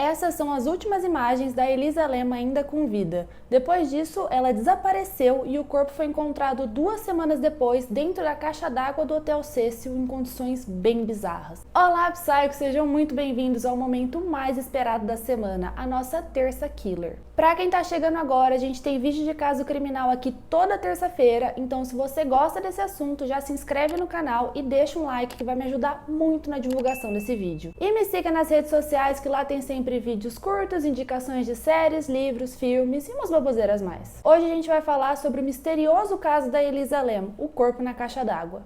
Essas são as últimas imagens da Elisa Lam ainda com vida. Depois disso, ela desapareceu e o corpo foi encontrado 2 semanas depois dentro da caixa d'água do Hotel Cecil em condições bem bizarras. Olá, Psychos! Sejam muito bem-vindos ao momento mais esperado da semana, a nossa Terça Killer. Pra quem tá chegando agora, a gente tem vídeo de caso criminal aqui toda terça-feira, então se você gosta desse assunto, já se inscreve no canal e deixa um like que vai me ajudar muito na divulgação desse vídeo. E me siga nas redes sociais que lá tem sempre vídeos curtos, indicações de séries, livros, filmes e umas baboseiras mais. Hoje a gente vai falar sobre o misterioso caso da Elisa Lam, o corpo na caixa d'água.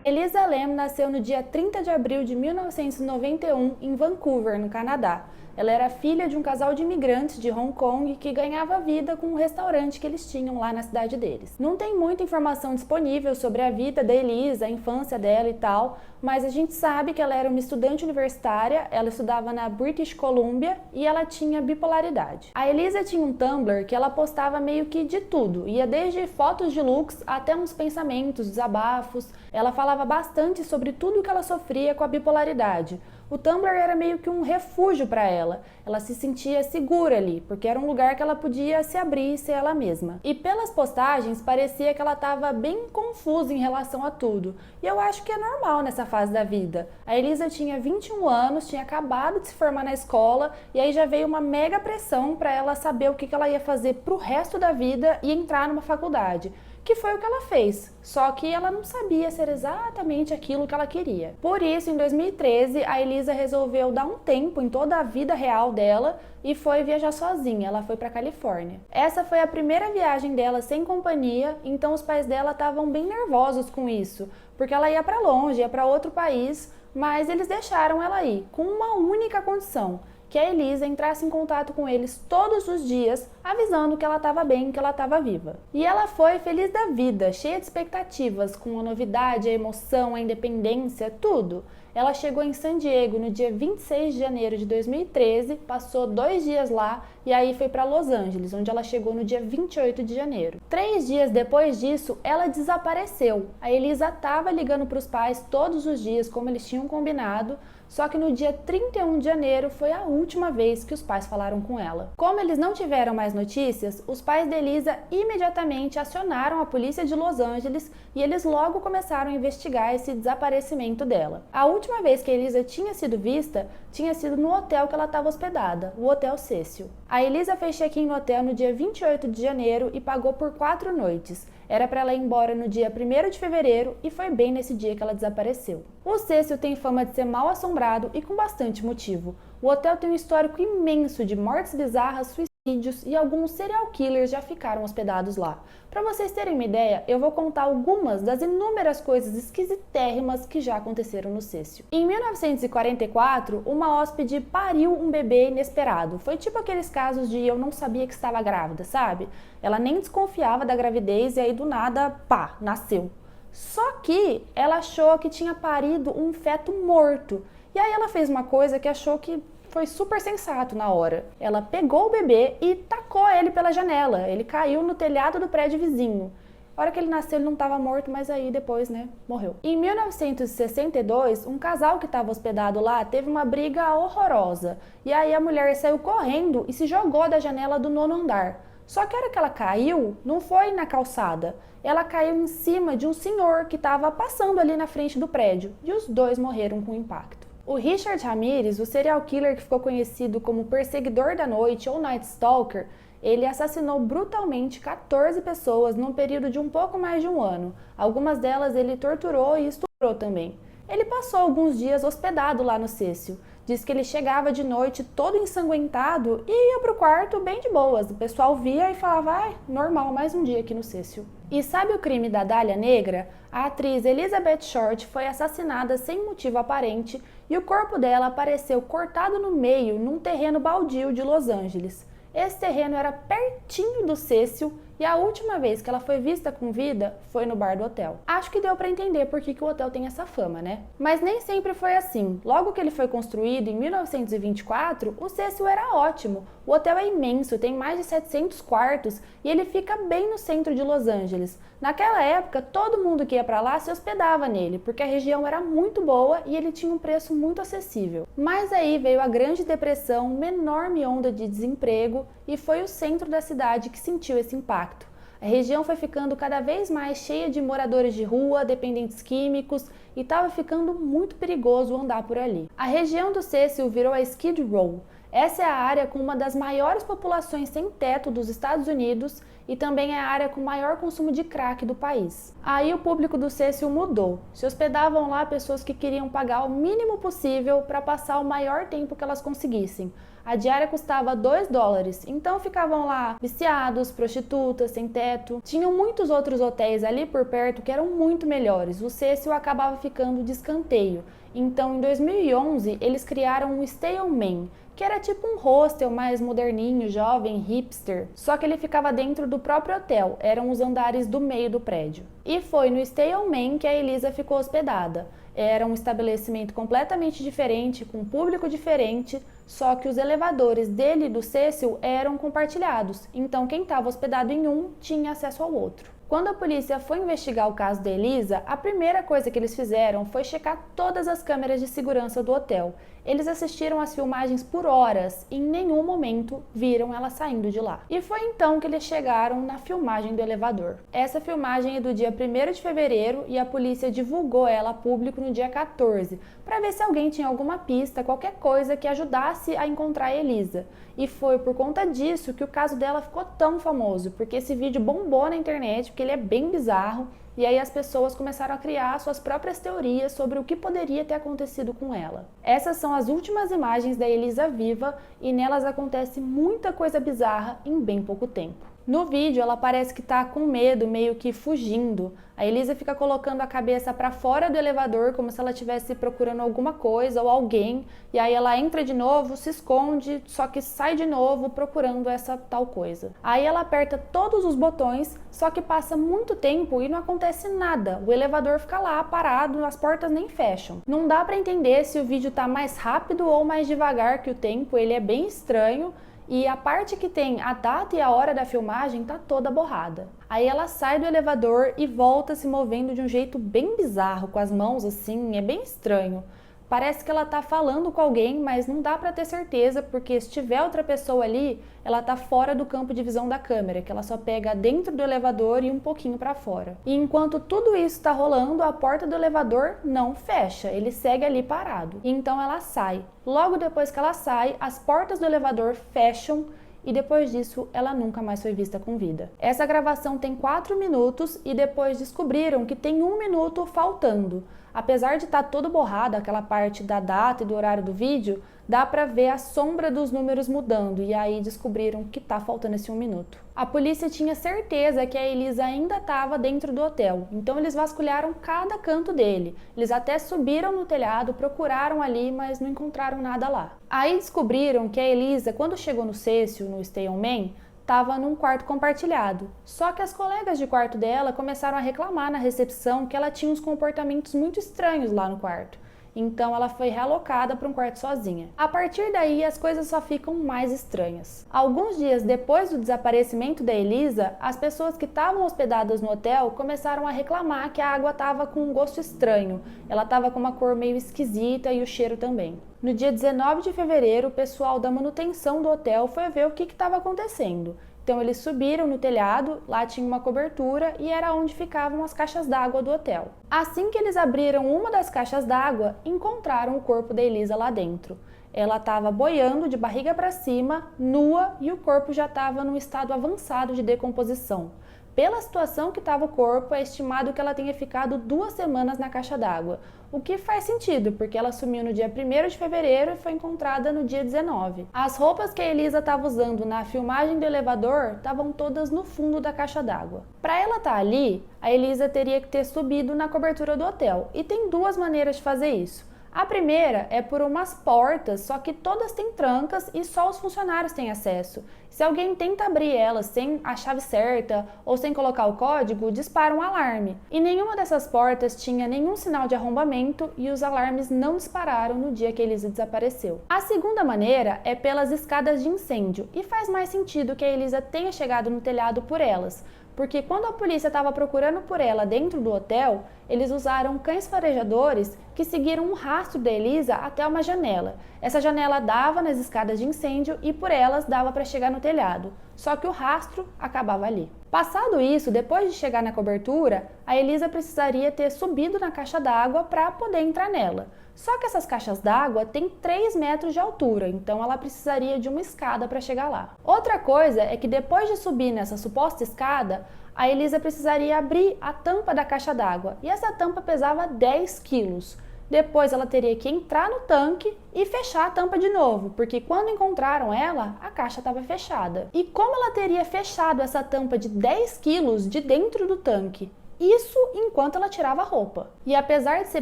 Elisa Lam nasceu no dia 30 de abril de 1991 em Vancouver, no Canadá. Ela era filha de um casal de imigrantes de Hong Kong que ganhava vida com um restaurante que eles tinham lá na cidade deles. Não tem muita informação disponível sobre a vida da Elisa, a infância dela e tal, mas a gente sabe que ela era uma estudante universitária, ela estudava na British Columbia e ela tinha bipolaridade. A Elisa tinha um Tumblr que ela postava meio que de tudo, ia desde fotos de looks até uns pensamentos, desabafos. Ela falava bastante sobre tudo que ela sofria com a bipolaridade. O Tumblr era meio que um refúgio para ela. Ela se sentia segura ali, porque era um lugar que ela podia se abrir e ser ela mesma. E pelas postagens, parecia que ela estava bem confusa em relação a tudo. E eu acho que é normal nessa fase da vida. A Elisa tinha 21 anos, tinha acabado de se formar na escola, e aí já veio uma mega pressão para ela saber o que ela ia fazer pro resto da vida e entrar numa faculdade. Que foi o que ela fez, só que ela não sabia ser exatamente aquilo que ela queria. Por isso, em 2013, a Elisa resolveu dar um tempo em toda a vida real dela e foi viajar sozinha. Ela foi para Califórnia. Essa foi a primeira viagem dela sem companhia, então os pais dela estavam bem nervosos com isso, porque ela ia para longe, ia para outro país, mas eles deixaram ela ir, com uma única condição: que a Elisa entrasse em contato com eles todos os dias, avisando que ela estava bem, que ela estava viva. E ela foi feliz da vida, cheia de expectativas, com a novidade, a emoção, a independência, tudo. Ela chegou em San Diego no dia 26 de janeiro de 2013, passou 2 dias lá e aí foi para Los Angeles, onde ela chegou no dia 28 de janeiro. 3 dias depois disso, ela desapareceu. A Elisa estava ligando para os pais todos os dias, como eles tinham combinado, só que no dia 31 de janeiro foi a última vez que os pais falaram com ela. Como eles não tiveram mais notícias, os pais de Elisa imediatamente acionaram a polícia de Los Angeles e eles logo começaram a investigar esse desaparecimento dela. A última vez que a Elisa tinha sido vista tinha sido no hotel que ela estava hospedada, o Hotel Cecil. A Elisa fez check-in no hotel no dia 28 de janeiro e pagou por 4 noites. Era para ela ir embora no dia 1º de fevereiro e foi bem nesse dia que ela desapareceu. O Cecil tem fama de ser mal assombrado e com bastante motivo. O hotel tem um histórico imenso de mortes bizarras, suicídios e alguns serial killers já ficaram hospedados lá. Para vocês terem uma ideia, eu vou contar algumas das inúmeras coisas esquisitérrimas que já aconteceram no Cecil. Em 1944, uma hóspede pariu um bebê inesperado. Foi tipo aqueles casos de eu não sabia que estava grávida, sabe? Ela nem desconfiava da gravidez e aí do nada, pá, nasceu. Só que ela achou que tinha parido um feto morto. E aí ela fez uma coisa que achou que foi super sensato na hora. Ela pegou o bebê e tacou ele pela janela. Ele caiu no telhado do prédio vizinho. A hora que ele nasceu, ele não estava morto, mas aí depois, morreu. Em 1962, um casal que estava hospedado lá teve uma briga horrorosa. E aí a mulher saiu correndo e se jogou da janela do 9º andar. Só que a hora que ela caiu, não foi na calçada. Ela caiu em cima de um senhor que estava passando ali na frente do prédio. E os dois morreram com impacto. O Richard Ramirez, o serial killer que ficou conhecido como Perseguidor da Noite ou Night Stalker, ele assassinou brutalmente 14 pessoas num período de um pouco mais de um ano. Algumas delas ele torturou e estuprou também. Ele passou alguns dias hospedado lá no Cecil. Diz que ele chegava de noite todo ensanguentado e ia pro quarto bem de boas. O pessoal via e falava, normal, mais um dia aqui no Cecil. E sabe o crime da Dália Negra? A atriz Elizabeth Short foi assassinada sem motivo aparente e o corpo dela apareceu cortado no meio num terreno baldio de Los Angeles. Esse terreno era pertinho do Cecil e a última vez que ela foi vista com vida foi no bar do hotel. Acho que deu para entender por que o hotel tem essa fama, né? Mas nem sempre foi assim. Logo que ele foi construído em 1924, o Cecil era ótimo. O hotel é imenso, tem mais de 700 quartos e ele fica bem no centro de Los Angeles. Naquela época, todo mundo que ia para lá se hospedava nele, porque a região era muito boa e ele tinha um preço muito acessível. Mas aí veio a Grande Depressão, uma enorme onda de desemprego, e foi o centro da cidade que sentiu esse impacto. A região foi ficando cada vez mais cheia de moradores de rua, dependentes químicos, e estava ficando muito perigoso andar por ali. A região do Cecil virou a Skid Row. Essa é a área com uma das maiores populações sem teto dos Estados Unidos e também é a área com maior consumo de crack do país. Aí o público do Cecil mudou. Se hospedavam lá pessoas que queriam pagar o mínimo possível para passar o maior tempo que elas conseguissem. A diária custava $2, então ficavam lá viciados, prostitutas, sem teto. Tinham muitos outros hotéis ali por perto que eram muito melhores. O Cecil acabava ficando de escanteio. Então, em 2011, eles criaram um Stay On Main, que era tipo um hostel mais moderninho, jovem, hipster, só que ele ficava dentro do próprio hotel, eram os andares do meio do prédio. E foi no Stay On Main que a Elisa ficou hospedada. Era um estabelecimento completamente diferente, com um público diferente, só que os elevadores dele e do Cecil eram compartilhados, então quem estava hospedado em um tinha acesso ao outro. Quando a polícia foi investigar o caso da Elisa, a primeira coisa que eles fizeram foi checar todas as câmeras de segurança do hotel. Eles assistiram às filmagens por horas e em nenhum momento viram ela saindo de lá. E foi então que eles chegaram na filmagem do elevador. Essa filmagem é do dia 1º de fevereiro e a polícia divulgou ela a público no dia 14, para ver se alguém tinha alguma pista, qualquer coisa que ajudasse a encontrar a Elisa. E foi por conta disso que o caso dela ficou tão famoso, porque esse vídeo bombou na internet, porque ele é bem bizarro, e aí as pessoas começaram a criar suas próprias teorias sobre o que poderia ter acontecido com ela. Essas são as últimas imagens da Elisa viva e nelas acontece muita coisa bizarra em bem pouco tempo. No vídeo, ela parece que tá com medo, meio que fugindo. A Elisa fica colocando a cabeça para fora do elevador, como se ela estivesse procurando alguma coisa ou alguém. E aí ela entra de novo, se esconde, só que sai de novo procurando essa tal coisa. Aí ela aperta todos os botões, só que passa muito tempo e não acontece nada. O elevador fica lá parado, as portas nem fecham. Não dá para entender se o vídeo tá mais rápido ou mais devagar que o tempo, ele é bem estranho. E a parte que tem a data e a hora da filmagem tá toda borrada. Aí ela sai do elevador e volta se movendo de um jeito bem bizarro, com as mãos assim, é bem estranho. Parece que ela tá falando com alguém, mas não dá pra ter certeza, porque se tiver outra pessoa ali, ela tá fora do campo de visão da câmera, que ela só pega dentro do elevador e um pouquinho pra fora. E enquanto tudo isso tá rolando, a porta do elevador não fecha, ele segue ali parado. E então ela sai. Logo depois que ela sai, as portas do elevador fecham e depois disso ela nunca mais foi vista com vida. Essa gravação tem 4 minutos e depois descobriram que tem 1 minuto faltando. Apesar de estar todo borrado, aquela parte da data e do horário do vídeo, dá pra ver a sombra dos números mudando e aí descobriram que tá faltando esse 1 minuto. A polícia tinha certeza que a Elisa ainda estava dentro do hotel, então eles vasculharam cada canto dele. Eles até subiram no telhado, procuraram ali, mas não encontraram nada lá. Aí descobriram que a Elisa, quando chegou no Cecil, no Stay On Main, estava num quarto compartilhado. Só que as colegas de quarto dela começaram a reclamar na recepção que ela tinha uns comportamentos muito estranhos lá no quarto. Então ela foi realocada para um quarto sozinha. A partir daí, as coisas só ficam mais estranhas. Alguns dias depois do desaparecimento da Elisa, as pessoas que estavam hospedadas no hotel começaram a reclamar que a água estava com um gosto estranho. Ela estava com uma cor meio esquisita e o cheiro também. No dia 19 de fevereiro, o pessoal da manutenção do hotel foi ver o que estava acontecendo. Então eles subiram no telhado, lá tinha uma cobertura e era onde ficavam as caixas d'água do hotel. Assim que eles abriram uma das caixas d'água, encontraram o corpo da Elisa lá dentro. Ela estava boiando de barriga para cima, nua, e o corpo já estava num estado avançado de decomposição. Pela situação que estava o corpo, é estimado que ela tenha ficado 2 semanas na caixa d'água, o que faz sentido, porque ela sumiu no dia 1º de fevereiro e foi encontrada no dia 19. As roupas que a Elisa estava usando na filmagem do elevador estavam todas no fundo da caixa d'água. Para ela estar ali, a Elisa teria que ter subido na cobertura do hotel, e tem 2 maneiras de fazer isso. A primeira é por umas portas, só que todas têm trancas e só os funcionários têm acesso. Se alguém tenta abrir elas sem a chave certa ou sem colocar o código, dispara um alarme. E nenhuma dessas portas tinha nenhum sinal de arrombamento e os alarmes não dispararam no dia que a Elisa desapareceu. A segunda maneira é pelas escadas de incêndio e faz mais sentido que a Elisa tenha chegado no telhado por elas, porque quando a polícia estava procurando por ela dentro do hotel, eles usaram cães farejadores que seguiram um rastro da Elisa até uma janela. Essa janela dava nas escadas de incêndio e por elas dava para chegar no telhado, só que o rastro acabava ali. Passado isso, depois de chegar na cobertura, a Elisa precisaria ter subido na caixa d'água para poder entrar nela. Só que essas caixas d'água têm 3 metros de altura, então ela precisaria de uma escada para chegar lá. Outra coisa é que depois de subir nessa suposta escada, a Elisa precisaria abrir a tampa da caixa d'água, e essa tampa pesava 10 quilos. Depois ela teria que entrar no tanque e fechar a tampa de novo, porque quando encontraram ela, a caixa estava fechada. E como ela teria fechado essa tampa de 10 quilos de dentro do tanque? Isso enquanto ela tirava a roupa. E apesar de ser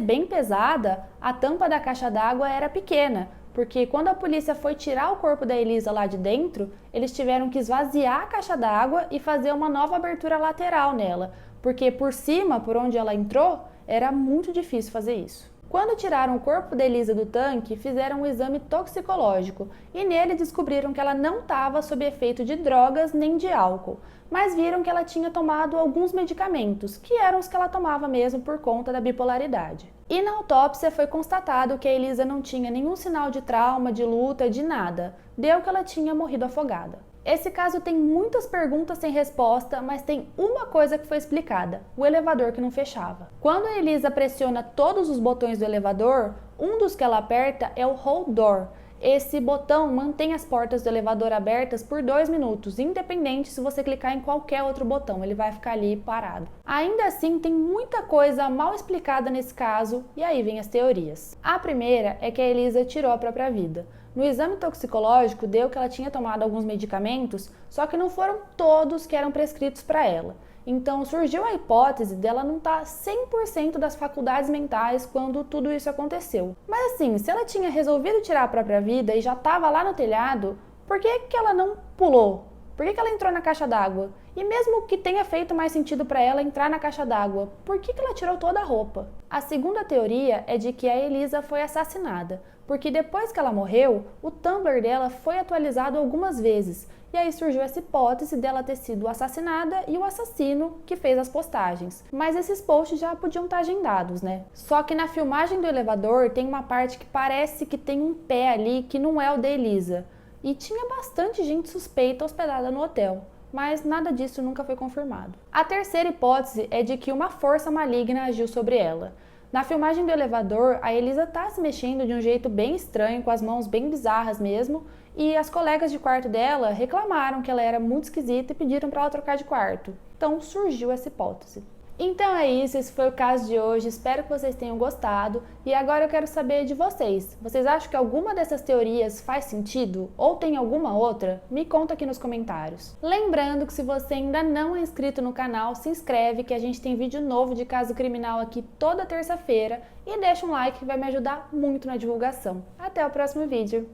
bem pesada, a tampa da caixa d'água era pequena, porque quando a polícia foi tirar o corpo da Elisa lá de dentro, eles tiveram que esvaziar a caixa d'água e fazer uma nova abertura lateral nela, porque por cima, por onde ela entrou, era muito difícil fazer isso. Quando tiraram o corpo da Elisa do tanque, fizeram um exame toxicológico e nele descobriram que ela não estava sob efeito de drogas nem de álcool, mas viram que ela tinha tomado alguns medicamentos, que eram os que ela tomava mesmo por conta da bipolaridade. E na autópsia foi constatado que a Elisa não tinha nenhum sinal de trauma, de luta, de nada. Deu que ela tinha morrido afogada. Esse caso tem muitas perguntas sem resposta, mas tem uma coisa que foi explicada: o elevador que não fechava. Quando a Elisa pressiona todos os botões do elevador, um dos que ela aperta é o hold door. Esse botão mantém as portas do elevador abertas por 2 minutos, independente se você clicar em qualquer outro botão, ele vai ficar ali parado. Ainda assim, tem muita coisa mal explicada nesse caso, e aí vem as teorias. A primeira é que a Elisa tirou a própria vida. No exame toxicológico, deu que ela tinha tomado alguns medicamentos, só que não foram todos que eram prescritos para ela. Então surgiu a hipótese dela não estar 100% das faculdades mentais quando tudo isso aconteceu. Mas assim, se ela tinha resolvido tirar a própria vida e já estava lá no telhado, por que ela não pulou? Por que ela entrou na caixa d'água? E mesmo que tenha feito mais sentido para ela entrar na caixa d'água, por que ela tirou toda a roupa? A segunda teoria é de que a Elisa foi assassinada, porque depois que ela morreu, o Tumblr dela foi atualizado algumas vezes, e aí surgiu essa hipótese dela ter sido assassinada e o assassino que fez as postagens. Mas esses posts já podiam estar agendados, né? Só que na filmagem do elevador tem uma parte que parece que tem um pé ali que não é o da Elisa. E tinha bastante gente suspeita hospedada no hotel, mas nada disso nunca foi confirmado. A terceira hipótese é de que uma força maligna agiu sobre ela. Na filmagem do elevador, a Elisa tá se mexendo de um jeito bem estranho, com as mãos bem bizarras mesmo, e as colegas de quarto dela reclamaram que ela era muito esquisita e pediram para ela trocar de quarto. Então surgiu essa hipótese. Então é isso, esse foi o caso de hoje, espero que vocês tenham gostado e agora eu quero saber de vocês. Vocês acham que alguma dessas teorias faz sentido ou tem alguma outra? Me conta aqui nos comentários. Lembrando que se você ainda não é inscrito no canal, se inscreve que a gente tem vídeo novo de caso criminal aqui toda terça-feira e deixa um like que vai me ajudar muito na divulgação. Até o próximo vídeo!